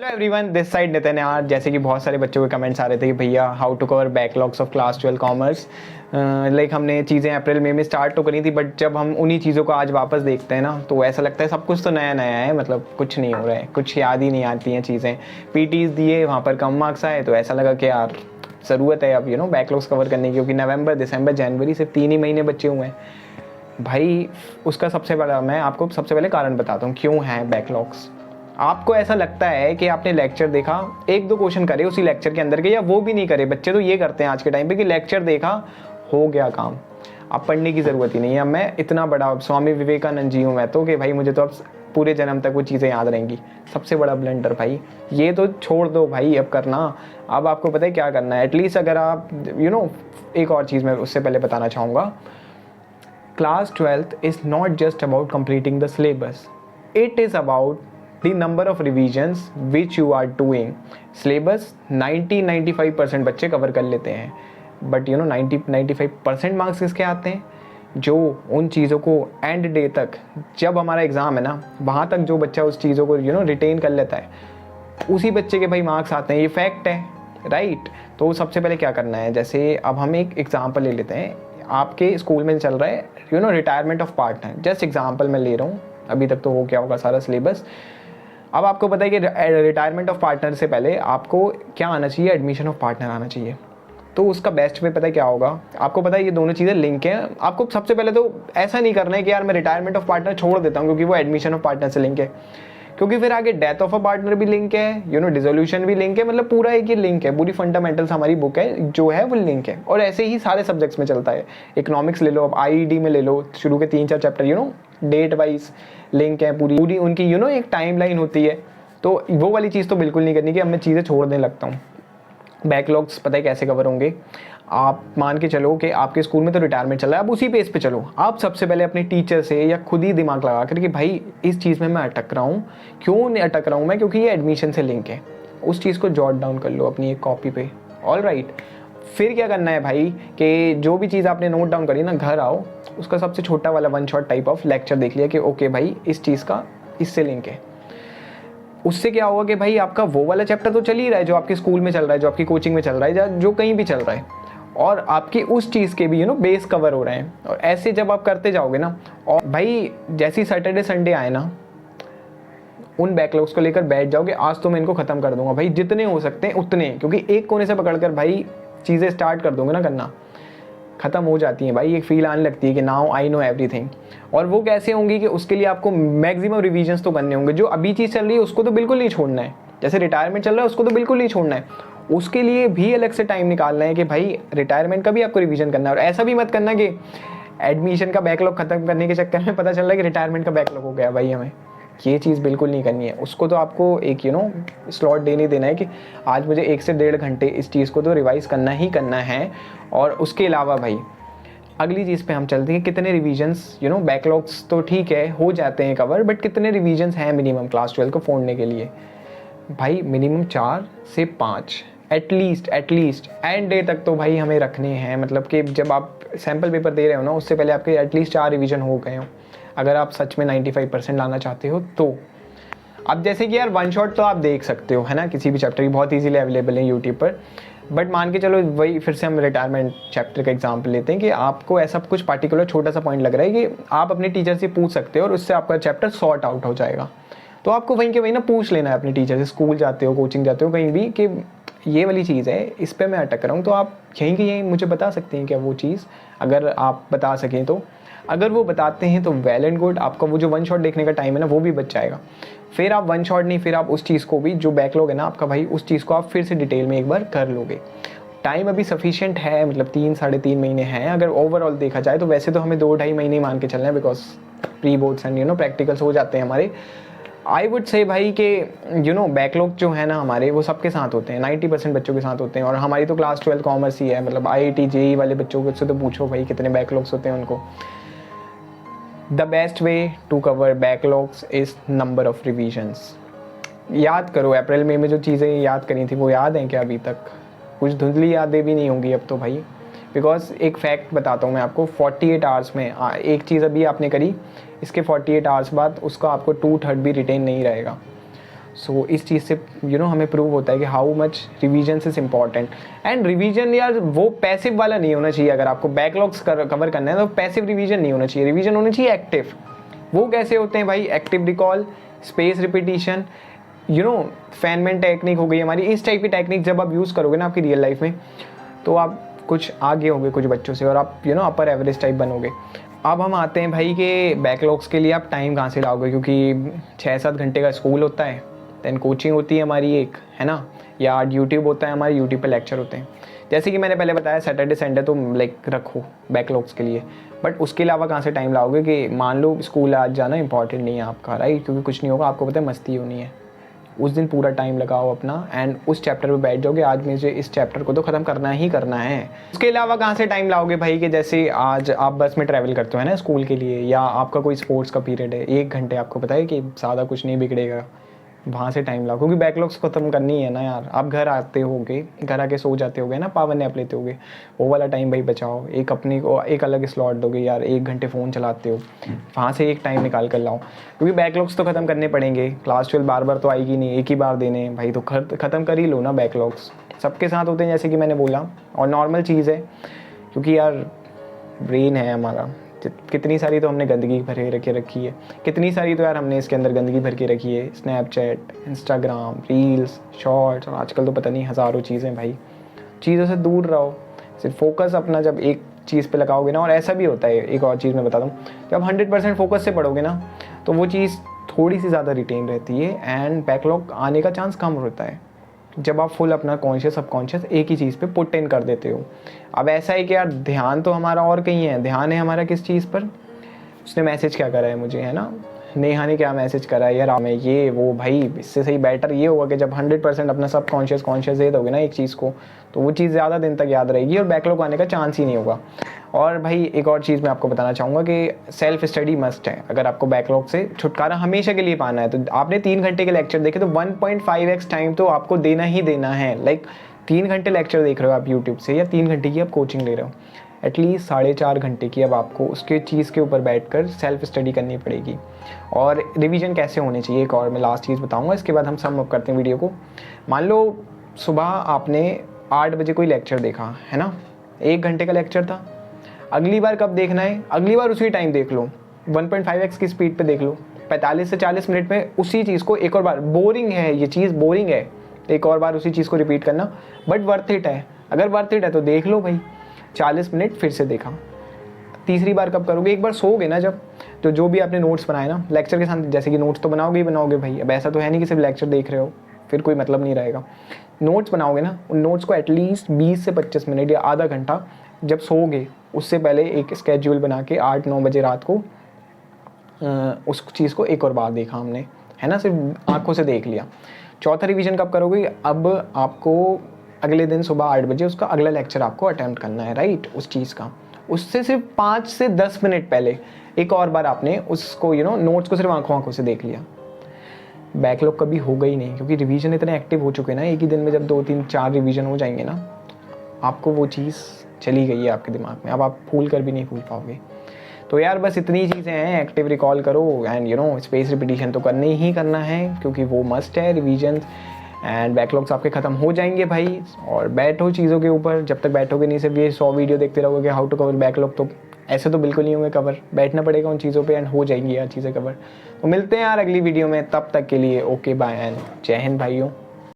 Hello everyone, this side Nitin यार। जैसे कि बहुत सारे बच्चों के कमेंट्स आ रहे थे कि भैया how to cover backlogs of class 12 commerce. Like हमने चीज़ें अप्रैल मई में स्टार्ट तो करी थी, बट जब हम उन्हीं चीज़ों को आज वापस देखते हैं ना तो ऐसा लगता है सब कुछ तो नया नया है। मतलब कुछ नहीं हो रहा है, कुछ याद ही नहीं आती हैं चीज़ें। पीटीज दिए, वहाँ पर कम मार्क्स आए तो ऐसा लगा कि यार ज़रूरत है अब बैकलॉग्स कवर करने की, क्योंकि नवंबर दिसंबर जनवरी सिर्फ 3 ही महीने बचे हुए हैं भाई। उसका सबसे बड़ा मैं आपको सबसे पहले कारण बताता हूँ क्यों है बैकलॉग्स। आपको ऐसा लगता है कि आपने लेक्चर देखा, एक दो क्वेश्चन करे उसी लेक्चर के अंदर के, या वो भी नहीं करे। बच्चे तो ये करते हैं आज के टाइम पे कि लेक्चर देखा, हो गया काम, अब पढ़ने की ज़रूरत ही नहीं है। अब मैं इतना बड़ा स्वामी विवेकानंद जी हूँ मैं तो, कि भाई मुझे तो अब पूरे जन्म तक वो चीज़ें याद रहेंगी। सबसे बड़ा ब्लंडर भाई ये तो छोड़ दो भाई अब करना। अब आपको पता है क्या करना है। एटलीस्ट अगर आप एक और चीज़ मैं उससे पहले बताना चाहूँगा, Class 12th is not just about completing the syllabus. It is about the number of revisions which you are doing. Syllabus 90-95% बच्चे कवर कर लेते हैं, बट 90-95% मार्क्स किसके आते हैं? जो उन चीज़ों को एंड डे तक, जब हमारा एग्ज़ाम है ना, वहाँ तक जो बच्चा उस चीज़ों को रिटेन कर लेता है, उसी बच्चे के भाई मार्क्स आते हैं। ये फैक्ट है, राइट? तो सबसे पहले क्या करना है, जैसे अब हम एक एग्जाम्पल ले लेते हैं। आपके स्कूल में चल रहा है retirement of partner, just example मैं ले रहा हूँ, अभी तक तो हो क्या होगा सारा सिलेबस। अब आपको पता है कि रिटायरमेंट ऑफ पार्टनर से पहले आपको क्या आना चाहिए, एडमिशन ऑफ पार्टनर आना चाहिए। तो उसका बेस्ट वे पता है क्या होगा, आपको पता है ये दोनों चीज़ें लिंक हैं। आपको सबसे पहले तो ऐसा नहीं करना है कि यार मैं रिटायरमेंट ऑफ पार्टनर छोड़ देता हूँ क्योंकि वो एडमिशन ऑफ पार्टनर से लिंक है, क्योंकि फिर आगे डेथ ऑफ अ पार्टनर भी लिंक है, डिसोल्यूशन भी लिंक है। मतलब पूरा एक ये लिंक है, पूरी फंडामेंटल्स हमारी बुक है जो है वो लिंक है। और ऐसे ही सारे सब्जेक्ट्स में चलता है। इकोनॉमिक्स ले लो, अब आईईडी में ले लो, शुरू के 3-4 चैप्टर डेट वाइज लिंक है, पूरी उनकी एक टाइम लाइन होती है। तो वो वाली चीज़ तो बिल्कुल नहीं करनी कि अब मैं चीज़ें छोड़ने लगता हूँ। बैकलॉग्स पता है कैसे कवर होंगे। आप मान के चलो कि आपके स्कूल में तो रिटायरमेंट चल रहा है, अब उसी पेज पे चलो। आप सबसे पहले अपने टीचर से या खुद ही दिमाग लगा कर कि भाई इस चीज़ में मैं अटक रहा हूँ, क्यों नहीं अटक रहा हूँ मैं, क्योंकि ये एडमिशन से लिंक है। उस चीज़ को जॉट डाउन कर लो अपनी एक कॉपी पे। ऑल राइट, फिर क्या करना है भाई कि जो भी चीज़ आपने नोट डाउन करी ना, घर आओ, उसका सबसे छोटा वाला 1 शॉट टाइप ऑफ लेक्चर देख लिया कि ओके भाई इस चीज़ का इससे लिंक है। उससे क्या होगा कि भाई आपका वो वाला चैप्टर तो चल ही रहा है जो आपके स्कूल में चल रहा है, जो आपकी कोचिंग में चल रहा है, या जो कहीं भी चल रहा है, और आपकी उस चीज़ के भी बेस कवर हो रहे हैं। और ऐसे जब आप करते जाओगे ना, और भाई जैसी सैटरडे संडे आए ना, उन बैकलॉग्स को लेकर बैठ जाओगे, आज तो मैं इनको ख़त्म कर दूंगा भाई, जितने हो सकते हैं उतने, क्योंकि एक कोने से पकड़कर भाई चीज़ें स्टार्ट कर दोगे ना करना, ख़त्म हो जाती हैं भाई। एक फील आने लगती है कि नाउ आई नो एवरीथिंग। और वो कैसे होंगी कि उसके लिए आपको मैक्सिमम रिवीजन्स तो करने होंगे। जो अभी चीज़ चल रही है उसको तो बिल्कुल नहीं छोड़ना है, जैसे रिटायरमेंट चल रहा है उसको तो बिल्कुल नहीं छोड़ना है, उसके लिए भी अलग से टाइम निकालना है कि भाई रिटायरमेंट का भी आपको रिवीजन करना है। और ऐसा भी मत करना कि एडमिशन का बैकलॉग खत्म करने के चक्कर में पता चल रहा है कि रिटायरमेंट का बैकलॉग हो गया भाई हमें। ये चीज़ बिल्कुल नहीं करनी है। उसको तो आपको एक स्लॉट देने देना है कि आज मुझे 1 से 1.5 घंटे इस चीज़ को तो रिवाइज़ करना ही करना है। और उसके अलावा भाई अगली चीज़ पे हम चलते हैं, कितने रिवीजन्स बैकलॉग्स तो ठीक है हो जाते हैं कवर, बट कितने रिवीजन्स हैं मिनिमम क्लास 12 को फोड़ने के लिए? भाई मिनिमम 4 से 5 एटलीस्ट एंड डे तक तो भाई हमें रखने हैं। मतलब कि जब आप सैम्पल पेपर दे रहे हो ना, उससे पहले आपके एटलीस्ट 4 रिवीजन हो गए हो, अगर आप सच में 95% लाना चाहते हो तो। अब जैसे कि यार 1 शॉट तो आप देख सकते हो, है ना, किसी भी चैप्टर की बहुत इजीली अवेलेबल है यूट्यूब पर। बट मान के चलो वही फिर से हम रिटायरमेंट चैप्टर का एग्जाम्पल लेते हैं कि आपको ऐसा कुछ पार्टिकुलर छोटा सा पॉइंट लग रहा है कि आप अपने टीचर से पूछ सकते हो और उससे आपका चैप्टर सॉर्ट आउट हो जाएगा। तो आपको वहीं के वहीं ना पूछ लेना है अपने टीचर से, स्कूल जाते हो, कोचिंग जाते हो, कहीं भी, कि ये वाली चीज़ है, इस पर मैं अटक रहा हूँ। तो आप यहीं के यहीं मुझे बता सकते हैं क्या वो चीज़, अगर आप बता सकें तो। अगर वो बताते हैं तो वेल एंड गुड, आपका वो जो 1 शॉट देखने का टाइम है ना वो भी बच जाएगा। फिर आप 1 शॉट नहीं, फिर आप उस चीज़ को भी, जो बैकलॉग है ना आपका भाई, उस चीज़ को आप फिर से डिटेल में एक बार कर लोगे। टाइम अभी सफिशिएंट है, मतलब 3-3.5 महीने हैं अगर ओवरऑल देखा जाए तो। वैसे तो हमें 2-2.5 महीने मान के चलना है, because pre boards and practicals हो जाते हैं हमारे। आई वुड से भाई कि बैकलॉग जो है ना हमारे, वो सबके साथ होते हैं, 90% बच्चों के साथ होते हैं। और हमारी तो क्लास 12 कॉमर्स ही है, मतलब IIT JEE वाले बच्चों को से तो पूछो भाई कितने बैकलॉग्स होते हैं उनको। The best way to cover backlogs is number of revisions. याद करो अप्रैल मई में जो चीज़ें याद करी थी वो याद हैं क्या अभी तक? कुछ धुंधली यादें भी नहीं होंगी अब तो भाई, बिकॉज एक फैक्ट बताता हूँ मैं आपको, 48 आवर्स में एक चीज़ अभी आपने करी, इसके 48 आवर्स बाद उसका आपको 2/3 भी रिटेन नहीं रहेगा। सो इस चीज़ से हमें प्रूव होता है कि how much revision is important. And revision यार वो पैसिव वाला नहीं होना चाहिए। अगर आपको बैकलॉग्स कवर करना है तो पैसिव रिवीजन नहीं होना चाहिए, रिवीजन होना चाहिए एक्टिव। वो कैसे होते हैं भाई? Active recall, space repetition, Feynman technique हो गई हमारी। इस टाइप की टेक्निक जब आप यूज़ करोगे ना आपकी रियल लाइफ में, तो आप कुछ आगे होगे कुछ बच्चों से और आप अपर एवरेज टाइप बनोगे। अब हम आते हैं भाई कि बैकलॉग्स के लिए आप टाइम कहाँ से लाओगे, क्योंकि 6-7 घंटे का स्कूल होता है, दैन कोचिंग होती है हमारी एक, है ना, या यूट्यूब होता है हमारे, यूट्यूब पे लेक्चर होते हैं। जैसे कि मैंने पहले बताया सैटरडे संडे तो लाइक रखो बैकलॉग्स के लिए, बट उसके अलावा कहाँ से टाइम लाओगे? कि मान लो स्कूल आज जाना इंपॉर्टेंट नहीं है आपका, राइट, क्योंकि कुछ नहीं होगा, आपको पता है मस्ती होनी है। उस दिन पूरा टाइम लगाओ अपना एंड उस चैप्टर पे बैठ जाओगे, आज मुझे इस चैप्टर को तो ख़त्म करना ही करना है। उसके अलावा कहाँ से टाइम लाओगे भाई? कि जैसे आज आप बस में ट्रैवल करते हो है ना स्कूल के लिए, या आपका कोई स्पोर्ट्स का पीरियड है, 1 घंटे आपको पता है कि ज़्यादा कुछ नहीं बिगड़ेगा, वहाँ से टाइम लाओ, क्योंकि बैकलॉग्स ख़त्म करनी है ना यार। आप घर आते होगे, घर आके सो जाते होगे ना, पावर नैप लेते होगे, वो वाला टाइम भाई बचाओ, एक अपनी को एक अलग स्लॉट दोगे यार। 1 घंटे फ़ोन चलाते हो, वहाँ से एक टाइम निकाल कर लाओ, क्योंकि बैकलॉग्स तो ख़त्म करने पड़ेंगे। क्लास 12 बार बार तो आएगी नहीं, एक ही बार देने भाई, तो ख़त्म कर ही लो ना बैकलॉग्स। सबके साथ होते हैं जैसे कि मैंने बोला, और नॉर्मल चीज़ है, क्योंकि यार ब्रेन है हमारा। कितनी सारी तो हमने गंदगी भर के रखी है, कितनी सारी तो यार हमने इसके अंदर गंदगी भर के रखी है। स्नैपचैट, इंस्टाग्राम, रील्स, शॉर्ट्स, और आजकल तो पता नहीं हज़ारों चीज़ें भाई। चीज़ों से दूर रहो, सिर्फ फोकस अपना जब एक चीज़ पे लगाओगे ना। और ऐसा भी होता है, एक और चीज़ मैं बता दूँ, जब 100% फोकस से पढ़ोगे ना तो वो चीज़ थोड़ी सी ज़्यादा रिटेन रहती है एंड बैकलॉग आने का चांस कम होता है जब आप फुल अपना कॉन्शियस सबकॉन्शियस एक ही चीज़ पे पुट इन कर देते हो। अब ऐसा है कि यार ध्यान तो हमारा और कहीं है, ध्यान है हमारा किस चीज़ पर? उसने मैसेज क्या करा है मुझे, है ना, नेहा ने क्या मैसेज करा है यार, मैं ये वो, भाई इससे सही बेटर ये होगा कि जब 100% अपना सब कॉन्शियस दे दोगे ना एक चीज़ को, तो वो चीज़ ज़्यादा दिन तक याद रहेगी और बैकलॉग आने का चांस ही नहीं होगा। और भाई एक और चीज़ मैं आपको बताना चाहूँगा कि सेल्फ स्टडी मस्ट है। अगर आपको बैकलॉग से छुटकारा हमेशा के लिए पाना है, तो आपने 3 घंटे के लेक्चर देखे तो 1.5x टाइम तो आपको देना ही देना है। लाइक 3 घंटे लेक्चर देख रहे हो आप यूट्यूब से, या 3 घंटे की आप कोचिंग ले रहे हो, एटलीस्ट 4.5 घंटे की अब आपको उसके चीज़ के ऊपर बैठकर सेल्फ स्टडी करनी पड़ेगी। और रिवीजन कैसे होनी चाहिए, एक और मैं लास्ट चीज़ बताऊंगा, इसके बाद हम सम अप करते हैं वीडियो को। मान लो सुबह आपने 8 बजे कोई लेक्चर देखा है ना, 1 घंटे का लेक्चर था। अगली बार कब देखना है? अगली बार उसी टाइम देख लो, 1.5x की स्पीड पे देख लो, 45 से 40 मिनट में उसी चीज़ को एक और बार। बोरिंग है ये चीज़, बोरिंग है एक और बार उसी चीज़ को रिपीट करना, बट वर्थ इट है। अगर वर्थ इट है तो देख लो भाई, 40 मिनट फिर से देखा। तीसरी बार कब करोगे? एक बार सोओगे ना जब, तो जो भी आपने नोट्स बनाए ना लेक्चर के साथ, जैसे कि नोट्स तो बनाओगे ही बनाओगे भाई। अब ऐसा तो है नहीं कि सिर्फ लेक्चर देख रहे हो फिर कोई मतलब नहीं रहेगा। नोट्स बनाओगे ना, उन नोट्स को एटलीस्ट 20 से 25 मिनट या आधा घंटा जब सोओगे उससे पहले एक स्केड्यूल बना के 8-9 बजे रात को उस चीज़ को एक और बार देखा हमने, है ना, सिर्फ आंखों से देख लिया। चौथा रिवीजन कब करोगे? अब आपको अगले दिन सुबह 8 बजे उसका अगला लेक्चर आपको अटेम्प्ट करना है, राइट, उस चीज़ का। उससे सिर्फ 5 से 10 मिनट पहले एक और बार आपने उसको नोट्स को सिर्फ आंखों से देख लिया। बैकलॉग कभी होगा ही नहीं, क्योंकि रिवीजन इतने एक्टिव हो चुके हैं ना, एक ही दिन में जब 2-3-4 रिवीजन हो जाएंगे ना, आपको वो चीज़ चली गई है आपके दिमाग में, अब आप भूल कर भी नहीं भूल पाओगे। तो यार बस इतनी चीज़ें हैं, एक्टिव रिकॉल करो एंड स्पेस रिपीटिशन तो करना ही करना है, क्योंकि वो मस्ट है। रिवीजन एंड बैकलॉग्स आपके ख़त्म हो जाएंगे भाई। और बैठो चीज़ों के ऊपर, जब तक बैठोगे नहीं, सिर्फ ये 100 वीडियो देखते रहोगे हाउ टू कवर बैकलॉग, तो ऐसे तो बिल्कुल नहीं होंगे कवर। बैठना पड़ेगा उन चीज़ों पे एंड हो जाएंगी यार चीज़ें कवर। तो मिलते हैं यार अगली वीडियो में, तब तक के लिए ओके बाय एंड जय हिंद भाइयों।